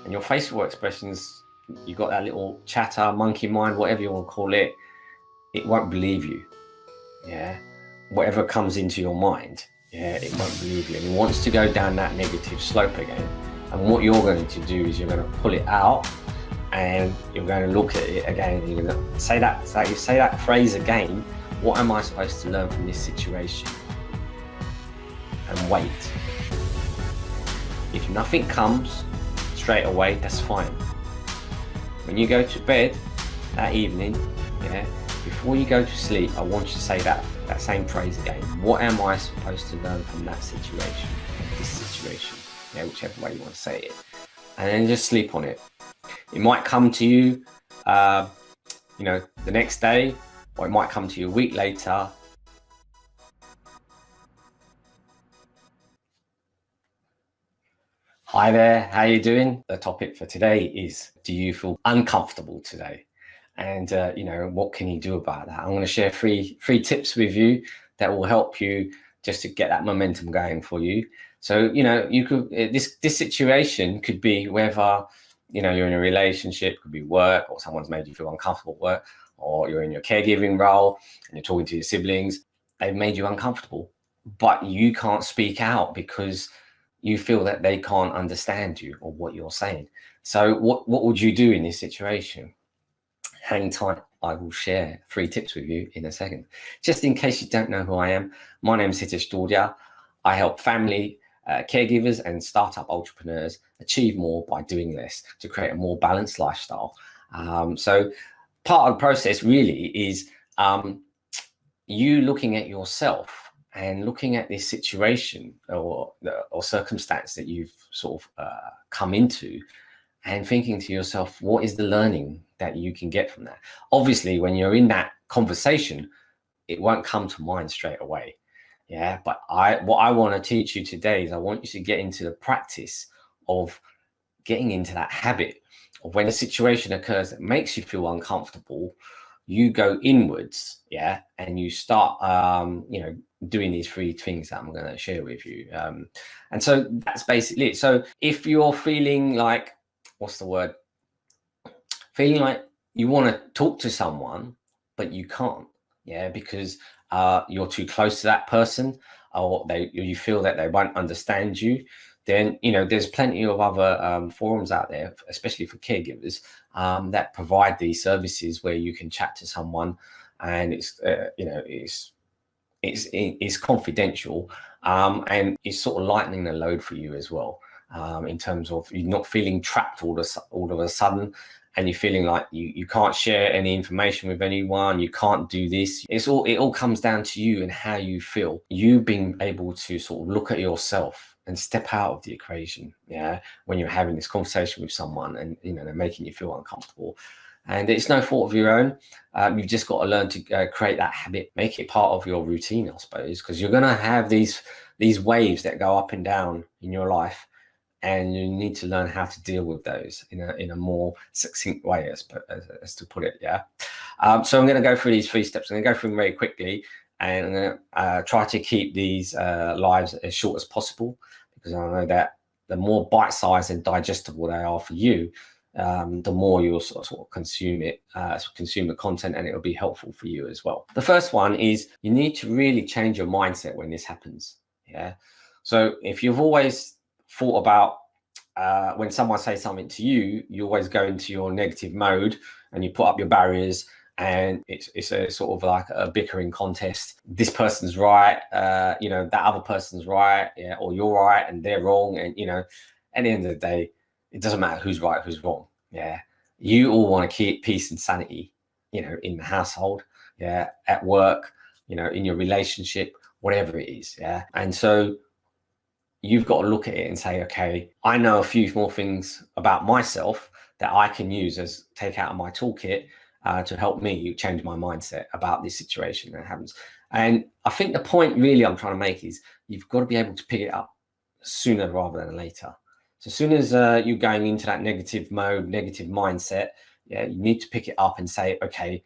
and your facial expressions, you got that little chatter, monkey mind, whatever you want to call it, it won't believe you. Yeah, whatever comes into your mind, yeah, it won't believe you, and it wants to go down that negative slope again. And what you're going to do is you're going to pull it out, and you're going to look at it again, and you're going to say that phrase again. What am I supposed to learn from this situation? And wait. If nothing comes straight away, that's fine. When you go to bed that evening, yeah, before you go to sleep, I want you to say that same phrase again. What am I supposed to learn from that situation, this situation? Yeah, whichever way you want to say it. And then just sleep on it. It might come to you, the next day, or it might come to you a week later. Hi there, how you doing? The topic for today is, do you feel uncomfortable today? And what can you do about that? I'm going to share three tips with you that will help you just to get that momentum going for you. So, you could, this situation could be whether, you're in a relationship, could be work, or someone's made you feel uncomfortable at work, or you're in your caregiving role and you're talking to your siblings, they've made you uncomfortable, but you can't speak out because you feel that they can't understand you or what you're saying. So what would you do in this situation? Hang tight. I will share 3 tips with you in a second. Just in case you don't know who I am, my name is Hitesh Daudia. I help family caregivers and startup entrepreneurs achieve more by doing less to create a more balanced lifestyle. So part of the process really is you looking at yourself and looking at this situation or circumstance that you've sort of come into, and thinking to yourself, what is the learning that you can get from that? Obviously, when you're in that conversation, it won't come to mind straight away. Yeah, but what I want to teach you today is I want you to get into the practice of getting into that habit of when a situation occurs that makes you feel uncomfortable, you go inwards, yeah, and you start, doing these 3 things that I'm going to share with you. And so that's basically it. So if you're feeling like, feeling like you want to talk to someone, but you can't, yeah, because you're too close to that person, or you feel that they won't understand you, then, there's plenty of other forums out there, especially for caregivers, that provide these services where you can chat to someone, and it's confidential, and it's sort of lightening the load for you as well, in terms of you not feeling trapped all of a sudden, and you're feeling like you can't share any information with anyone, you can't do this. It all comes down to you and how you feel. You being able to sort of look at yourself and step out of the equation, yeah, when you're having this conversation with someone and they're making you feel uncomfortable. And it's no fault of your own. You've just got to learn to create that habit, make it part of your routine, I suppose, because you're going to have these waves that go up and down in your life, and you need to learn how to deal with those in a more succinct way, as to put it. Yeah. So I'm going to go through these 3 steps. I'm going to go through them very quickly, and I'm going to try to keep these lives as short as possible, because I know that the more bite-sized and digestible they are for you, the more you'll sort of consume the content, and it'll be helpful for you as well. The first one is you need to really change your mindset when this happens. Yeah. So if you've always thought about when someone says something to you, you always go into your negative mode and you put up your barriers, and it's a sort of like a bickering contest. This person's right, that other person's right, yeah, or you're right and they're wrong, and at the end of the day, it doesn't matter who's right, who's wrong. Yeah, you all want to keep peace and sanity, in the household, yeah, at work, in your relationship, whatever it is, yeah. And so you've got to look at it and say, okay, I know a few more things about myself that I can use as take out of my toolkit to help me change my mindset about this situation that happens. And I think the point really I'm trying to make is you've got to be able to pick it up sooner rather than later. So as soon as you're going into that negative mode, negative mindset, yeah, you need to pick it up and say, okay,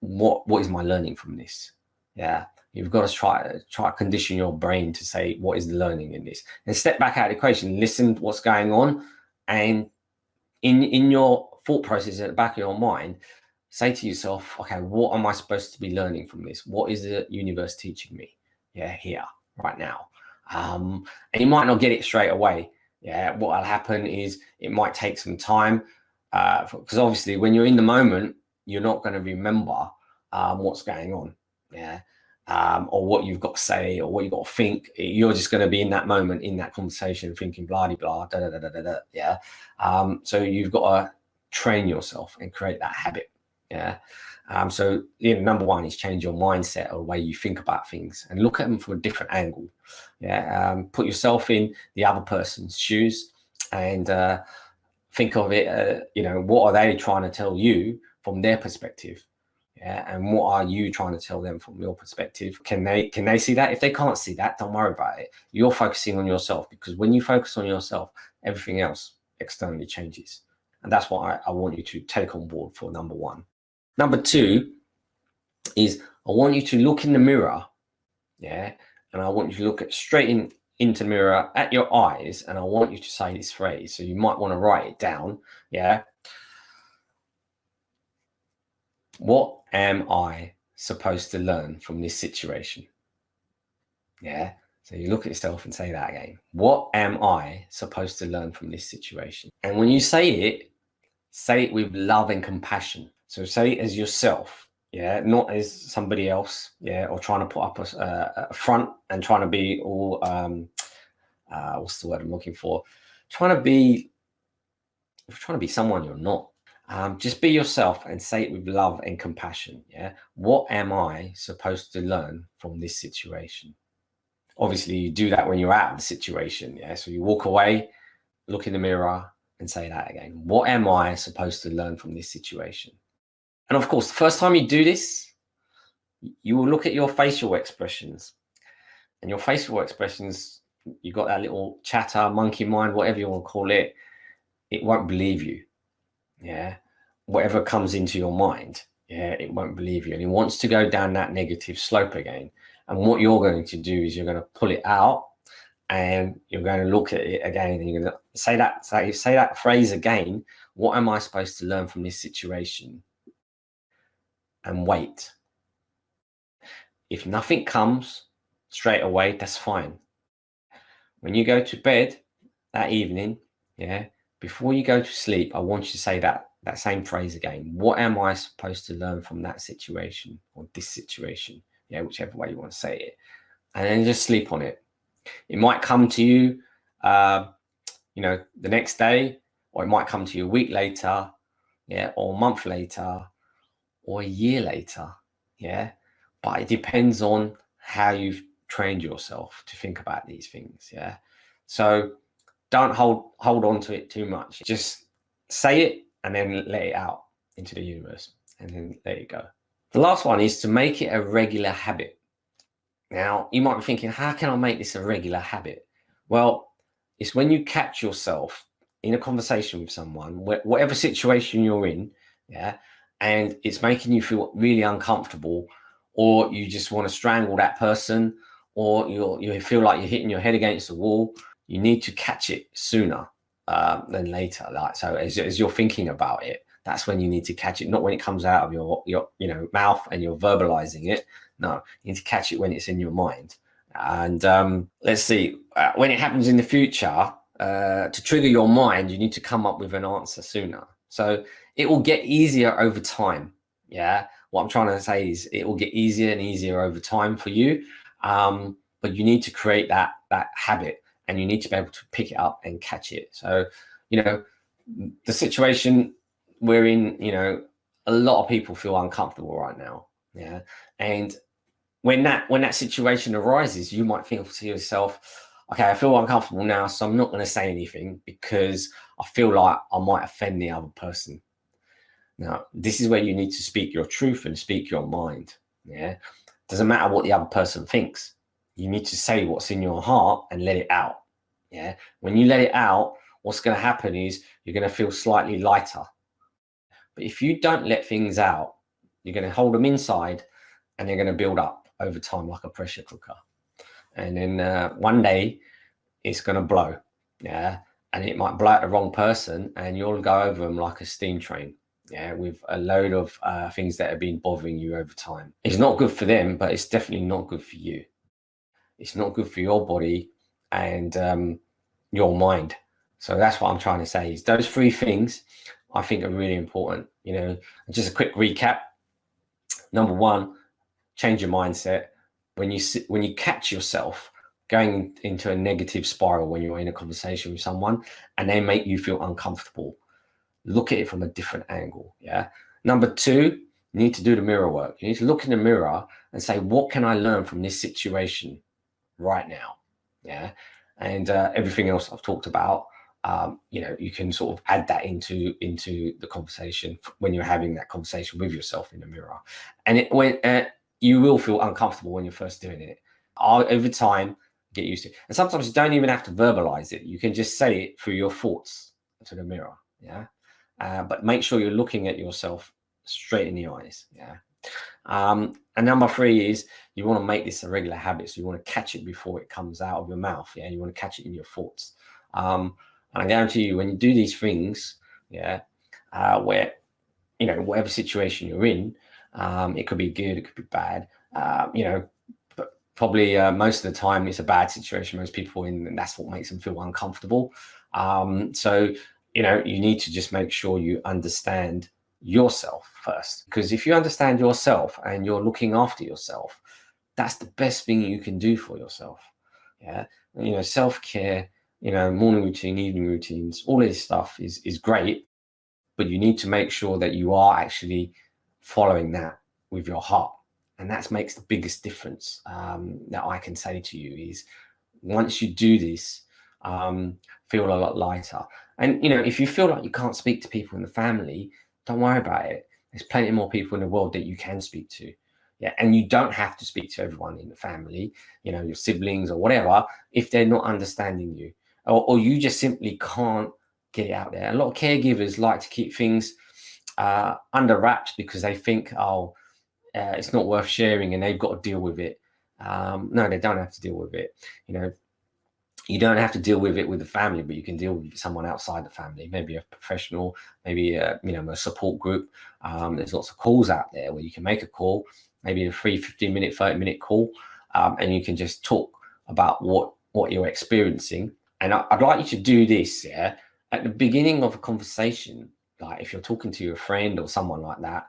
what is my learning from this? Yeah, you've got to try to condition your brain to say, what is the learning in this? And step back out of the equation, listen to what's going on, and in your thought process at the back of your mind, say to yourself, okay, what am I supposed to be learning from this? What is the universe teaching me? Yeah, here, right now. And you might not get it straight away. Yeah, what will happen is it might take some time, because obviously when you're in the moment, you're not going to remember what's going on. Yeah. Or what you've got to say or what you've got to think. You're just going to be in that moment, in that conversation, thinking blah, blah, da, da, da, da, da, yeah. So you've got to train yourself and create that habit. Yeah. So number one is change your mindset or the way you think about things and look at them from a different angle. Yeah. Put yourself in the other person's shoes and think of it, what are they trying to tell you from their perspective? Yeah, and what are you trying to tell them from your perspective? Can they see that? If they can't see that, don't worry about it. You're focusing on yourself, because when you focus on yourself, everything else externally changes. And that's what I want you to take on board for number one. Number two is I want you to look in the mirror, yeah, and I want you to look straight into the mirror at your eyes, and I want you to say this phrase. So you might want to write it down, yeah. What am I supposed to learn from this situation? Yeah. So you look at yourself and say that again. What am I supposed to learn from this situation? And when you say it with love and compassion. So say it as yourself, yeah, not as somebody else, yeah, or trying to put up a front and trying to be all, what's the word I'm looking for? Trying to be someone you're not. Just be yourself and say it with love and compassion. Yeah. What am I supposed to learn from this situation? Obviously, you do that when you're out of the situation. Yeah. So you walk away, look in the mirror, and say that again. What am I supposed to learn from this situation? And of course, the first time you do this, you will look at your facial expressions. And your facial expressions, you got that little chatter, monkey mind, whatever you want to call it. It won't believe you. Yeah. Whatever comes into your mind, yeah, it won't believe you. And it wants to go down that negative slope again. And what you're going to do is you're going to pull it out and you're going to look at it again. And you're going to say that phrase again. What am I supposed to learn from this situation? And wait. If nothing comes straight away, that's fine. When you go to bed that evening, yeah, before you go to sleep, I want you to say that same phrase again. What am I supposed to learn from that situation or this situation? Yeah, whichever way you want to say it. And then just sleep on it. It might come to you, the next day, or it might come to you a week later, yeah, or a month later, or a year later, yeah. But it depends on how you've trained yourself to think about these things, yeah. So don't hold on to it too much. Just say it and then let it out into the universe and then let it go. The last one is to make it a regular habit. Now, you might be thinking, how can I make this a regular habit? Well, it's when you catch yourself in a conversation with someone, whatever situation you're in, yeah, and it's making you feel really uncomfortable, or you just want to strangle that person, or you feel like you're hitting your head against the wall. You need to catch it sooner than later. Like, so as you're thinking about it, that's when you need to catch it, not when it comes out of your mouth and you're verbalizing it. No, you need to catch it when it's in your mind. And let's see, when it happens in the future, to trigger your mind, you need to come up with an answer sooner. So it will get easier over time. Yeah. What I'm trying to say is it will get easier and easier over time for you. But you need to create that habit, and you need to be able to pick it up and catch it. So, the situation we're in, a lot of people feel uncomfortable right now. Yeah. And when that situation arises, you might think to yourself, okay, I feel uncomfortable now, so I'm not going to say anything because I feel like I might offend the other person. Now, this is where you need to speak your truth and speak your mind. Yeah. Doesn't matter what the other person thinks. You need to say what's in your heart and let it out. Yeah. When you let it out, what's going to happen is you're going to feel slightly lighter. But if you don't let things out, you're going to hold them inside and they're going to build up over time like a pressure cooker. And then one day it's going to blow. Yeah. and it might blow at the wrong person, and you'll go over them like a steam train. Yeah, with a load of things that have been bothering you over time. It's not good for them, but it's definitely not good for you. It's not good for your body and your mind. So that's what I'm trying to say, is those three things I think are really important. You know, just a quick recap. Number one, change your mindset. When you catch yourself going into a negative spiral when you're in a conversation with someone and they make you feel uncomfortable, look at it from a different angle. Yeah. Number two, you need to do the mirror work. You need to look in the mirror and say, what can I learn from this situation right now? Yeah. And everything else I've talked about, you know, you can sort of add that into the conversation when you're having that conversation with yourself in the mirror. And you will feel uncomfortable when you're first doing it. Over time, get used to it. And sometimes you don't even have to verbalize it. You can just say it through your thoughts to the mirror. Yeah. But make sure you're looking at yourself straight in the eyes. Yeah. And number three is you want to make this a regular habit. So you want to catch it before it comes out of your mouth. Yeah. You want to catch it in your thoughts. And I guarantee you, when you do these things, yeah, where, you know, whatever situation you're in, it could be good, it could be bad, you know, but probably most of the time it's a bad situation most people in, and that's what makes them feel uncomfortable. So, you know, you need to just make sure you understand yourself first, because if you understand yourself and you're looking after yourself, that's the best thing you can do for yourself. Yeah. You know, self-care, you know, morning routine, evening routines, all this stuff is great, but you need to make sure that you are actually following that with your heart. And that makes the biggest difference that I can say to you is once you do this, feel a lot lighter. And, you know, if you feel like you can't speak to people in the family, don't worry about it. There's plenty more people in the world that you can speak to. Yeah. And you don't have to speak to everyone in the family, you know, your siblings or whatever, if they're not understanding you, or you just simply can't get it out there. A lot of caregivers like to keep things under wraps because they think, oh, it's not worth sharing and they've got to deal with it. No, they don't have to deal with it. You know, you don't have to deal with it with the family, but you can deal with someone outside the family, maybe a professional, maybe you know, a support group. There's lots of calls out there where you can make a call, maybe a free 15-minute, 30-minute call, and you can just talk about what you're experiencing. And I'd like you to do this, yeah, at the beginning of a conversation. Like if you're talking to your friend or someone like that,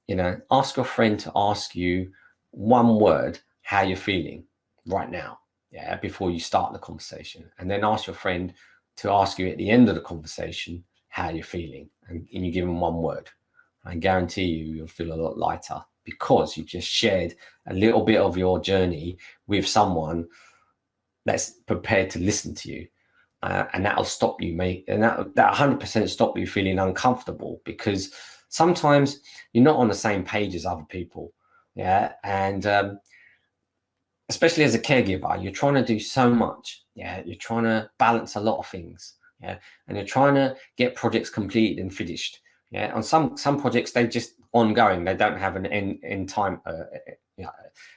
you know, ask your friend to ask you one word, how you're feeling right now. Yeah, before you start the conversation, and then ask your friend to ask you at the end of the conversation how you're feeling, and you give them one word. I guarantee you'll feel a lot lighter because you've just shared a little bit of your journey with someone that's prepared to listen to you, and that'll stop you, mate. And that 100% stop you feeling uncomfortable, because sometimes you're not on the same page as other people. Yeah, and especially as a caregiver, you're trying to do so much. Yeah, you're trying to balance a lot of things. Yeah, and you're trying to get projects completed and finished. Yeah, on some projects they're just ongoing. They don't have an end time, you know,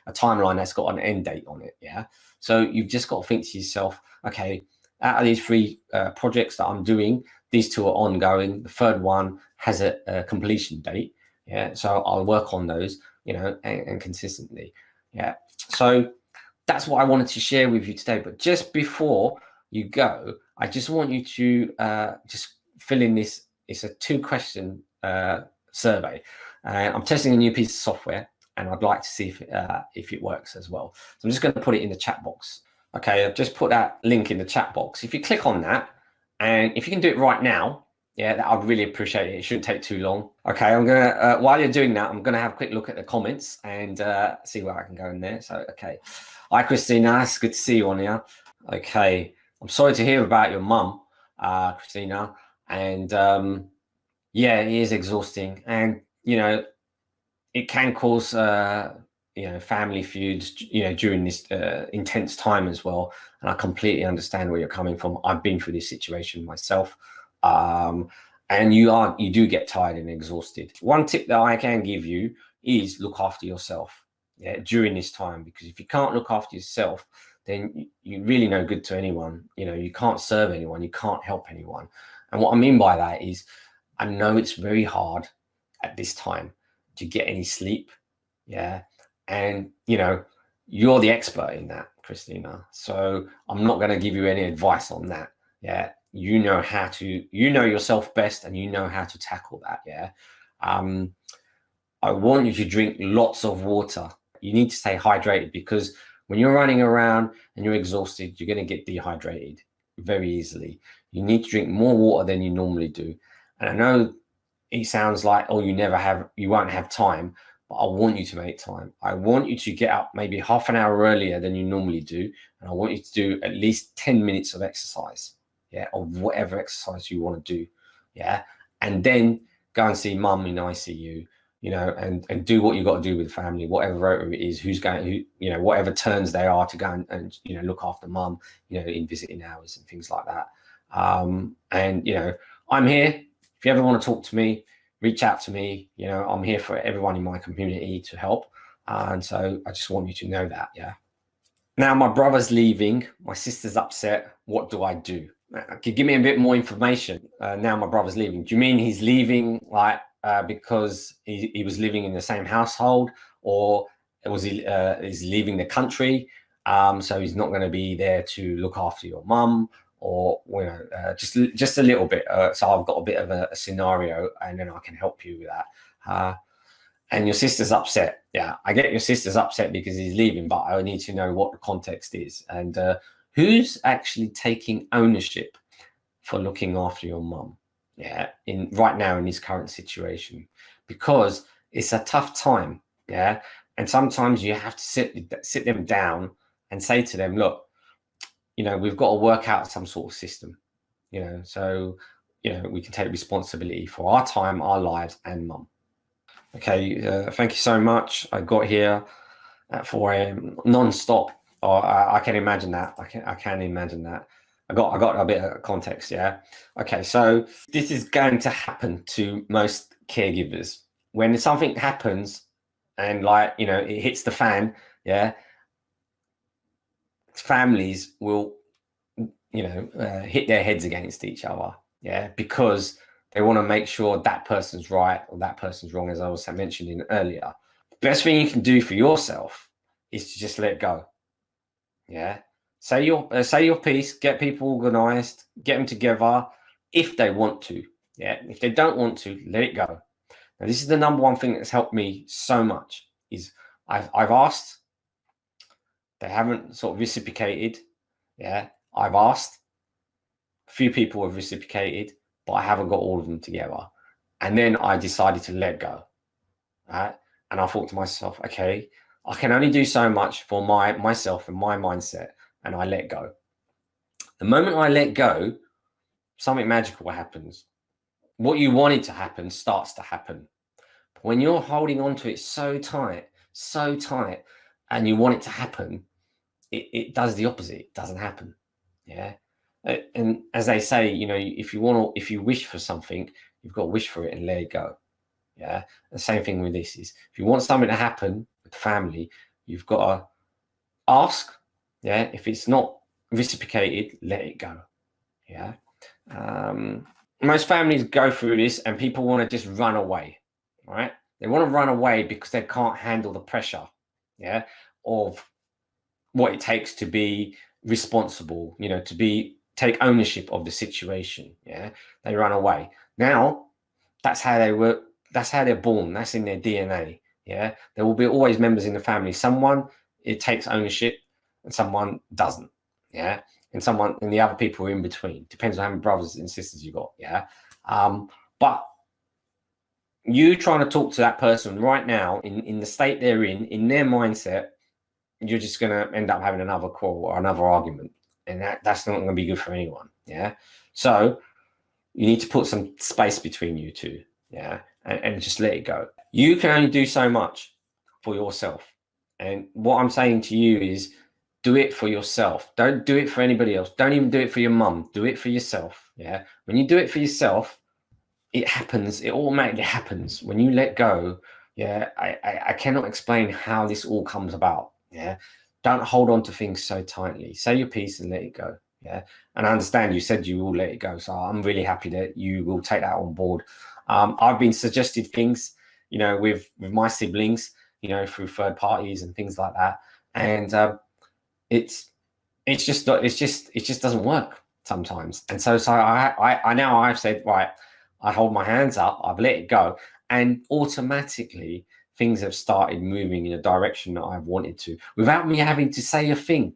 a timeline that's got an end date on it. Yeah, so you've just got to think to yourself, okay, out of these three projects that I'm doing, these two are ongoing. The third one has a completion date. Yeah, so I'll work on those, you know, and consistently. Yeah, so that's what I wanted to share with you today. But just before you go, I just want you to just fill in this. It's a 2-question survey. I'm testing a new piece of software, and I'd like to see if it works as well. So I'm just going to put it in the chat box. Okay, I've just put that link in the chat box. If you click on that, and if you can do it right now, yeah, I'd really appreciate it. It shouldn't take too long. Okay, I'm gonna while you're doing that, I'm gonna have a quick look at the comments and see where I can go in there. So, okay, hi Christina, it's good to see you on here. Okay, I'm sorry to hear about your mum, Christina, and yeah, it is exhausting, and you know, it can cause you know, family feuds, you know, during this intense time as well. And I completely understand where you're coming from. I've been through this situation myself. And you do get tired and exhausted. One tip that I can give you is look after yourself, yeah, during this time, because if you can't look after yourself, then you really no good to anyone. You can't serve anyone, you can't help anyone. And what I mean by that is, I know it's very hard at this time to get any sleep. Yeah. And, you're the expert in that, Christina. So I'm not going to give you any advice on that. Yeah. You know yourself best, and you know how to tackle that. Yeah. I want you to drink lots of water. You need to stay hydrated, because when you're running around and you're exhausted, you're going to get dehydrated very easily. You need to drink more water than you normally do. And I know it sounds like, oh, you won't have time, but I want you to make time. I want you to get up maybe half an hour earlier than you normally do. And I want you to do at least 10 minutes of exercise, yeah, of whatever exercise you want to do, yeah. And then go and see mum in ICU, and do what you got to do with the family, whatever rota it is, whatever turns they are to go and look after mum, in visiting hours and things like that. And, I'm here. If you ever want to talk to me, reach out to me. I'm here for everyone in my community to help. And so I just want you to know that, yeah. Now my brother's leaving, my sister's upset. What do I do? Could you give me a bit more information? Now my brother's leaving. Do you mean he's leaving because he was living in the same household, or was he's leaving the country? So he's not going to be there to look after your mum, or just a little bit. So I've got a bit of a scenario, and then I can help you with that. And your sister's upset. Yeah, I get your sister's upset because he's leaving, but I need to know what the context is, and who's actually taking ownership for looking after your mum. Yeah, right now in this current situation, because it's a tough time. Yeah, and sometimes you have to sit them down and say to them, look, we've got to work out some sort of system, so we can take responsibility for our time, our lives, and mum. Okay, thank you so much. I got here at 4 a.m. non-stop. I can imagine that. I can imagine that. I got a bit of context, yeah. Okay, so this is going to happen to most caregivers. When something happens and it hits the fan, yeah, families will hit their heads against each other, yeah, because they want to make sure that person's right or that person's wrong, as I was mentioning earlier. Best thing you can do for yourself is to just let go. Yeah. Say your piece, get people organized, get them together if they want to. Yeah. If they don't want to, let it go. Now, this is the number one thing that's helped me so much is I've asked, they haven't sort of reciprocated. Yeah. I've asked, a few people have reciprocated, but I haven't got all of them together. And then I decided to let go. Right. And I thought to myself, okay, I can only do so much for myself and my mindset, and I let go. The moment I let go, something magical happens. What you wanted to happen starts to happen. But when you're holding on to it so tight, and you want it to happen, it does the opposite. It doesn't happen. Yeah. And as they say, if you wish for something, you've got to wish for it and let it go. Yeah. The same thing with this is, if you want something to happen with the family, you've got to ask. Yeah. If it's not reciprocated, let it go. Yeah. Most families go through this, and people want to just run away. Right. They want to run away because they can't handle the pressure. Yeah. Of what it takes to be responsible, take ownership of the situation. Yeah. They run away. Now, that's how they work. That's how they're born. That's in their DNA. Yeah. There will be always members in the family. Someone, it takes ownership, and someone doesn't. Yeah. And the other people are in between. Depends on how many brothers and sisters you got. Yeah. But you trying to talk to that person right now in the state they're in their mindset, you're just going to end up having another quarrel or another argument. And that's not going to be good for anyone. Yeah. So you need to put some space between you two. Yeah. And just let it go. You can only do so much for yourself. And what I'm saying to you is, do it for yourself. Don't do it for anybody else. Don't even do it for your mum. Do it for yourself. Yeah. When you do it for yourself, it happens. It automatically happens. When you let go, yeah, I cannot explain how this all comes about. Yeah. don't hold on to things so tightly. Say your piece and let it go. Yeah. And I understand you said you will let it go. So I'm really happy that you will take that on board. I've been suggested things, with my siblings, through third parties and things like that. And it just doesn't work sometimes. And so I now I've said, right, I hold my hands up, I've let it go, and automatically things have started moving in a direction that I've wanted to, without me having to say a thing,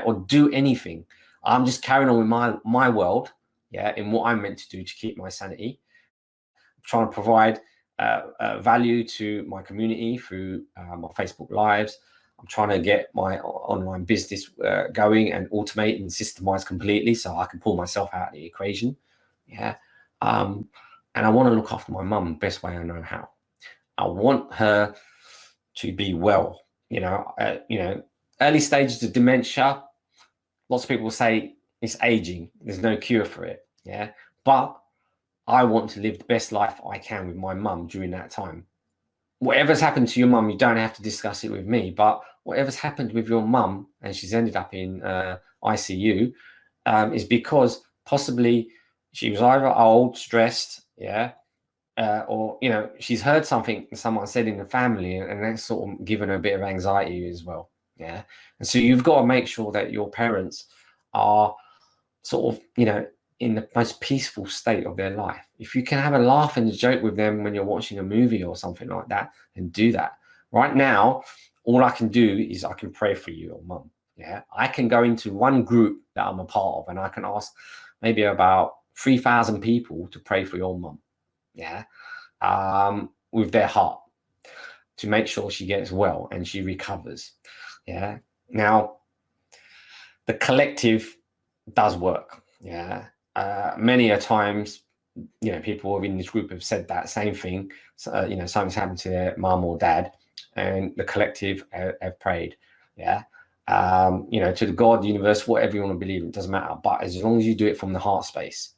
or do anything. I'm just carrying on with my world, in what I'm meant to do to keep my sanity, trying to provide value to my community through my Facebook lives. I'm trying to get my online business going and automate and systemize completely so I can pull myself out of the equation. And I want to look after my mum the best way I know how. I want her to be well. Early stages of dementia, lots of people say it's aging. There's no cure for it. But I want to live the best life I can with my mum during that time. Whatever's happened to your mum, you don't have to discuss it with me, but whatever's happened with your mum and she's ended up in ICU is because possibly she was either old, stressed, or she's heard something someone said in the family, and that's sort of given her a bit of anxiety as well. And so you've got to make sure that your parents are sort of in the most peaceful state of their life. If you can have a laugh and a joke with them when you're watching a movie or something like that, then do that. Right now, all I can do is I can pray for you, your mum. I can go into one group that I'm a part of and I can ask maybe about 3,000 people to pray for your mum. With their heart, to make sure she gets well and she recovers. Now, the collective does work. Many a times, people within this group have said that same thing. So, something's happened to their mum or dad, and the collective have prayed. To the God, the universe, whatever you want to believe, it doesn't matter. But as long as you do it from the heart space,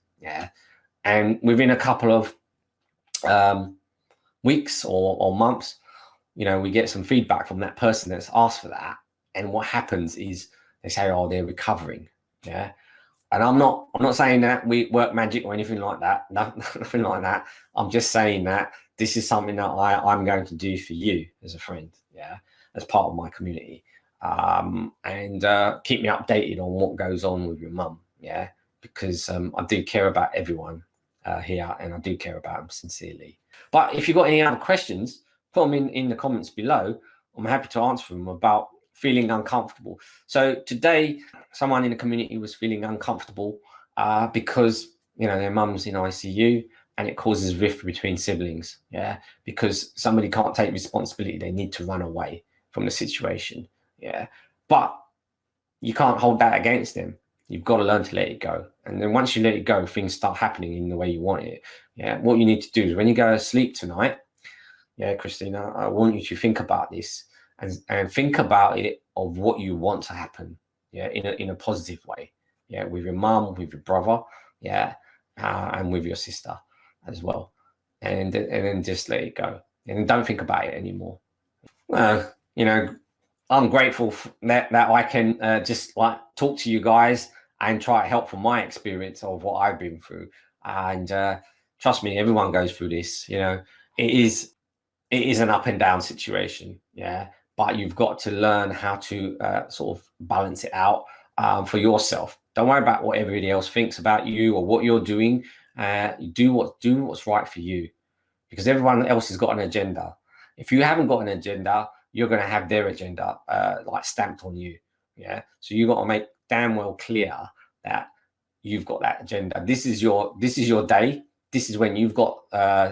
and within a couple of weeks or months, we get some feedback from that person that's asked for that, and what happens is they say, oh, they're recovering. And I'm not saying that we work magic or anything like that. Nothing like that. I'm just saying that this is something that I'm going to do for you as a friend, as part of my community, and keep me updated on what goes on with your mum, because I do care about everyone here, and I do care about them sincerely. But if you've got any other questions, put them in the comments below. I'm happy to answer them about feeling uncomfortable. So today, someone in the community was feeling uncomfortable because their mum's in ICU, and it causes rift between siblings. Because somebody can't take responsibility, they need to run away from the situation. But you can't hold that against them. You've got to learn to let it go. And then once you let it go, things start happening in the way you want it. What you need to do is when you go to sleep tonight, Christina, I want you to think about this and think about it of what you want to happen, in a positive way, with your mum, with your brother, and with your sister as well, and then just let it go and don't think about it anymore. I'm grateful that I can just like talk to you guys and try to help from my experience of what I've been through. And trust me, everyone goes through this. It is an up and down situation. But you've got to learn how to sort of balance it out for yourself. Don't worry about what everybody else thinks about you or what you're doing. Do what's right for you, because everyone else has got an agenda. If you haven't got an agenda, you're going to have their agenda like stamped on you. So you've got to make damn well clear that you've got that agenda. This is your day. This is when you've got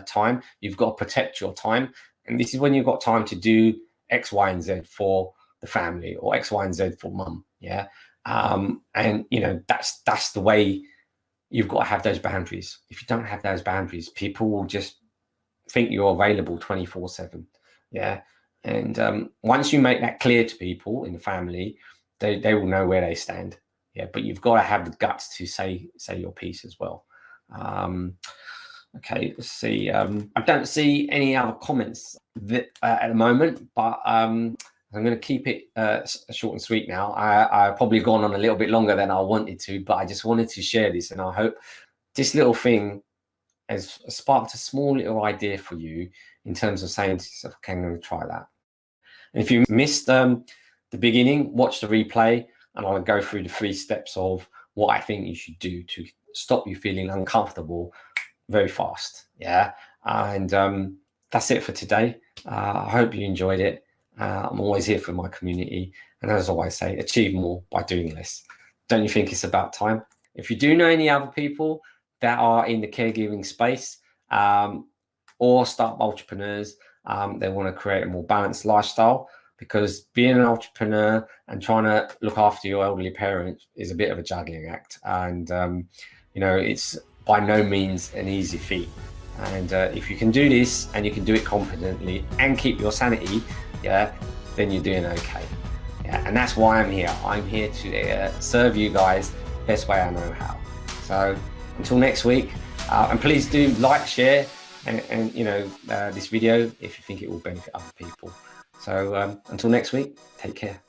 time. You've got to protect your time, and this is when you've got time to do X, Y, and Z for the family, or X, Y, and Z for mum. And that's the way you've got to have those boundaries. If you don't have those boundaries, people will just think you're available 24/7. And once you make that clear to people in the family, they will know where they stand. But you've got to have the guts to say your piece as well. Okay, let's see. I don't see any other comments at the moment, but I'm going to keep it short and sweet now. I've probably gone on a little bit longer than I wanted to, but I just wanted to share this, and I hope this little thing has sparked a small little idea for you in terms of saying to yourself, okay, I'm going to try that. And if you missed the beginning, watch the replay, and I'll go through the 3 steps of what I think you should do to stop you feeling uncomfortable very fast. Yeah. And that's it for today. I hope you enjoyed it. I'm always here for my community. And as I always say, achieve more by doing less. Don't you think it's about time? If you do know any other people that are in the caregiving space or startup entrepreneurs, they want to create a more balanced lifestyle, because being an entrepreneur and trying to look after your elderly parents is a bit of a juggling act. And, you know, it's by no means an easy feat. And if you can do this and you can do it confidently and keep your sanity, yeah, then you're doing okay. Yeah, and that's why I'm here. I'm here to serve you guys best way I know how. So until next week, and please do like, share, and you know, this video if you think it will benefit other people. So until next week, take care.